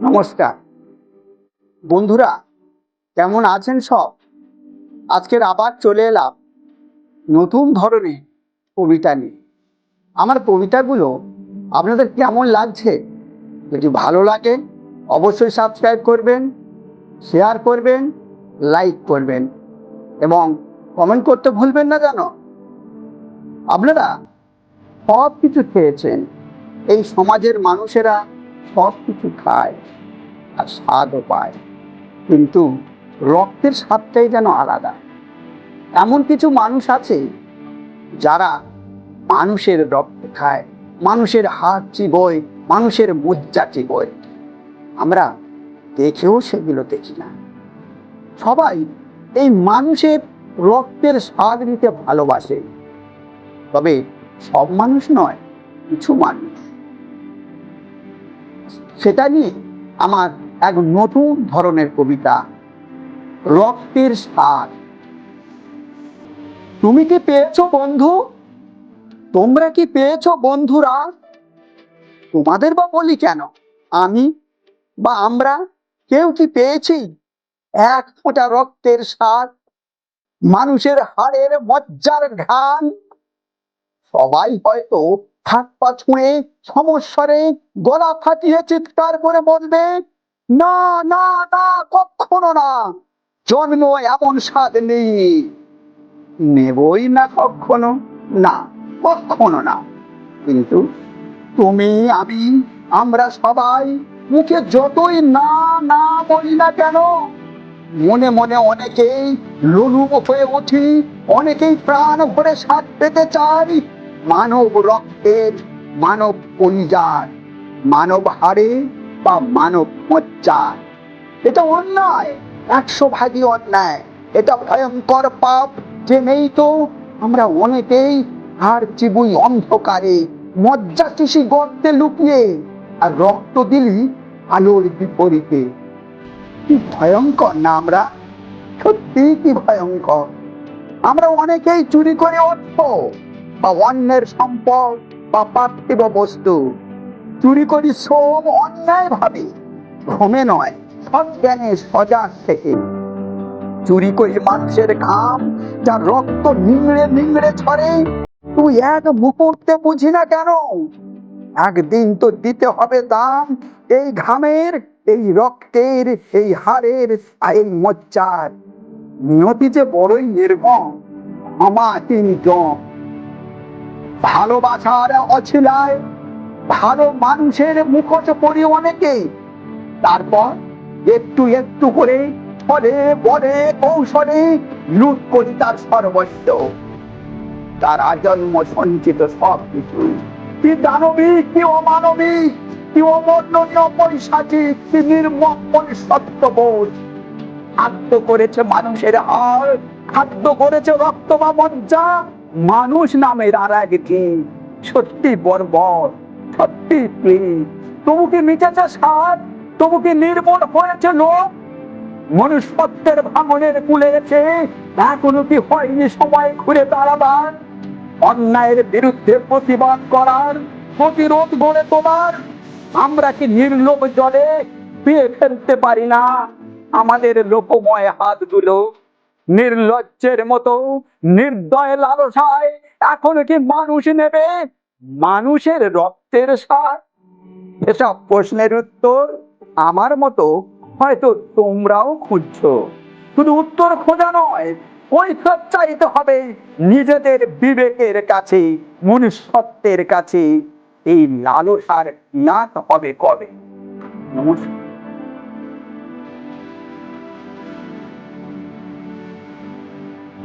নমস্কার বন্ধুরা, কেমন আছেন সব? আজকের আবার চলে এলাম নতুন ধরনের কবিতা নিয়ে। আমার কবিতাগুলো আপনাদের কেমন লাগছে? যদি ভালো লাগে অবশ্যই সাবস্ক্রাইব করবেন, শেয়ার করবেন, লাইক করবেন এবং কমেন্ট করতে ভুলবেন না যেন। আপনারা সব কিছু খেয়েছেন, এই সমাজের মানুষেরা সব কিছু খায় আর স্বাদও পায়, কিন্তু রক্তের স্বাদটাই যেন আলাদা। এমন কিছু মানুষ আছে যারা মানুষের রক্ত খায়, মানুষের হাত চিবোয়, মানুষের মজ্জা চিবোয়। আমরা দেখেও সেগুলো দেখি না। সবাই এই মানুষের রক্তের স্বাদ নিতে ভালোবাসে, তবে সব মানুষ নয়, কিছু মানুষ। সেটা নিয়ে আমার এক নতুন ধরনের কবিতা, রক্তের স্বাদ। তুমি কি পেয়েছো বন্ধু? তোমরা কি পেয়েছো বন্ধুরা? তোমাদের বা বলি কেন, আমি বা আমরা কেউ কি পেয়েছি এক ফোঁটা রক্তের স্বাদ, মানুষের হাড়ের মজ্জার ঘ্রাণ? সবাই হয়তো হাত পা ছুঁড়ে সমস্বরে গলা ফাটিয়ে চিৎকার করে বলবে, না না না, কখনো না, জন্ম এমন স্বাদ নেই, নেবই না কখনো, না, কখনো না। কিন্তু তুমি, আমি, আমরা সবাই মুখে যতই না না বলি না কেন, মনে মনে অনেকেই লোলুপ হয়ে উঠি, অনেকেই প্রাণ ভরে স্বাদ পেতে চাই মানব রক্তের, মানব কলিজার, মানব হাড়ে বা মানব মজ্জার। এটা অন্যায়, 100 ভাগই অন্যায়। এটা ভয়ঙ্কর পাপ যে নেই তো আমরা অনেকেই হাড় চিবুই অন্ধকারে, মজ্জা চিসি গর্তে লুকিয়ে, আর রক্ত দিলি আলোর বিপরীতে। কি ভয়ঙ্কর না আমরা, সত্যি কি ভয়ঙ্কর। আমরা অনেকেই চুরি করে অর্থ বা অন্যের সম্পদ বা পার্থিব বস্তু, চুরি করি শ্রম অন্যায় ভাবে, ঘুমে নয়, সজ্ঞানে সজাগ থেকে। চুরি করি মানুষের ঘাম, যা রক্ত নিংড়ে নিংড়ে ঝরে। তুই এক মুহূর্তে বুঝি না কেন, একদিন তো দিতে হবে দাম এই ঘামের, এই রক্তের, এই হাড়ের, এই মজ্জার। নিয়তি যে বড়ই নির্মম, ক্ষমাহীন জম। ভালোবাসার অছিলায় ভালো মানুষের মুখোশ পরি অনেকে, তারপর একটু একটু করে ফলে বলে কৌশলে লুট করি তার সর্বস্ব, তার আজন্ম সঞ্চিত সব কিছু। কি দানবিক, কি অমানবিক, কি অবর্ণনীয় পৈশাচিক, কি নির্মম সত্যবোধ। খাদ্য করেছে মানুষের হাড়, খাদ্য করেছে রক্ত বা মজ্জা, মানুষ নামের আর এক জীব। সত্যি বর্বর, সত্যি প্রেম। তবু কি মিটেছে স্বাদ, তবু কি নির্মল হয়েছে লোক? মনুষ্যত্বের ভাঙনের কুলেছে, এখনো কি হয়নি সময় ঘুরে দাঁড়াবার, অন্যায়ের বিরুদ্ধে প্রতিবাদ করার, প্রতিরোধ গড়ে তোলার? আমরা কি নির্লোভ জলে পেয়ে ফেলতে পারি না আমাদের লোকময় হাতগুলো? নির্লজ্জের মতো নির্দয় লালসায় এখনো কি মানুষ নেবে মানুষের রক্তের স্বাদ? এসব প্রশ্নের উত্তর আমার মতো হয়তো তোমরাও খুঁজছো। শুধু উত্তর খোঁজা নয়, কৈফিয়ত চাইতে হবে নিজেদের বিবেকের কাছে, মনুষ্যত্বের কাছে। এই লালসার নাশ হবে কবে? নমস্কার।